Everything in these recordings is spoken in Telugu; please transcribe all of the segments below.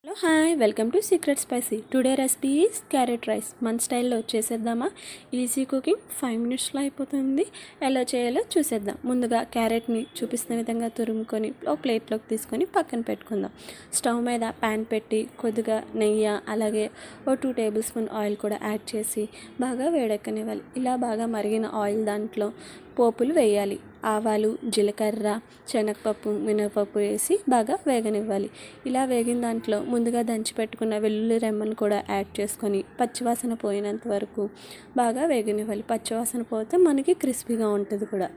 Hello hi welcome to secret spicy. Today recipe is carrot rice. మన స్టైల్లో చేసేద్దామా? ఈజీ కుకింగ్, 5 మినిట్స్లో అయిపోతుంది. ఎలా చేయాలో చూసేద్దాం. ముందుగా క్యారెట్ని చూపిస్తున్న విధంగా తురుముకొని ఒక ప్లేట్లోకి తీసుకొని పక్కన పెట్టుకుందాం. స్టవ్ మీద ప్యాన్ పెట్టి కొద్దిగా నెయ్యి అలాగే 2 టేబుల్ స్పూన్ ఆయిల్ కూడా యాడ్ చేసి బాగా వేడెక్కనివ్వాలి. ఇలా బాగా మరిగిన ఆయిల్ దాంట్లో పోపులు వేయాలి. ఆవాలు, జీలకర్ర, శనగపప్పు, మినపప్పు వేసి బాగా వేగనివ్వాలి. ఇలా వేగిన దాంట్లో ముందుగా దంచి పెట్టుకున్న వెల్లుల్లి రెమ్మను కూడా యాడ్ చేసుకొని పచ్చివాసన పోయినంత వరకు బాగా వేగనివ్వాలి. పచ్చివాసన పోతే మనకి క్రిస్పీగా ఉంటుంది కూడా.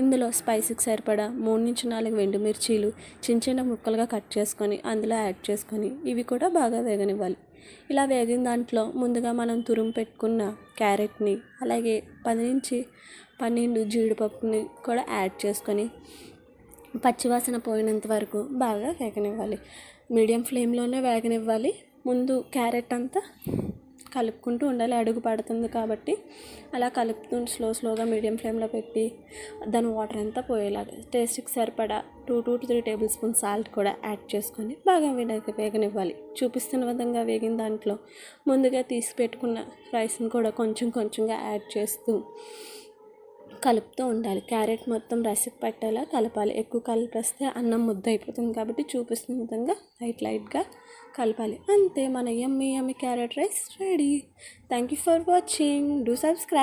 ఇందులో స్పైసీకి సరిపడా 3-4 ఎండుమిర్చీలు చిన్న చిన్న ముక్కలుగా కట్ చేసుకొని అందులో యాడ్ చేసుకొని ఇవి కూడా బాగా వేగనివ్వాలి. ఇలా వేగిన దాంట్లో ముందుగా మనం తురుము పెట్టుకున్న క్యారెట్ని అలాగే 10-12 జీడిపప్పుని కూడా యాడ్ చేసుకొని పచ్చివాసన పోయినంత వరకు బాగా వేగనివ్వాలి. మీడియం ఫ్లేమ్లోనే వేగనివ్వాలి. ముందు క్యారెట్ అంతా కలుపుకుంటూ ఉండాలి, అడుగు పడుతుంది కాబట్టి అలా కలుపుతూ స్లోగా మీడియం ఫ్లేమ్లో పెట్టి దాని వాటర్ అంతా పోయేలాగా టేస్ట్కి సరిపడా 2-3 టేబుల్ స్పూన్ సాల్ట్ కూడా యాడ్ చేసుకొని బాగా వేగనివ్వాలి. చూపిస్తున్న విధంగా వేగిన దాంట్లో ముందుగా తీసి పెట్టుకున్న రైస్ని కూడా కొంచెంగా యాడ్ చేస్తూ కలుపుతూ ఉండాలి. క్యారెట్ మొత్తం రైస్కి పట్టేలా కలపాలి. ఎక్కువ కలిపేస్తే అన్నం ముద్ద అయిపోతుంది కాబట్టి చూపిస్తున్న విధంగా లైట్గా కలపాలి. అంతే, మన yummy carrot rice ready. Thank you for watching. Do subscribe.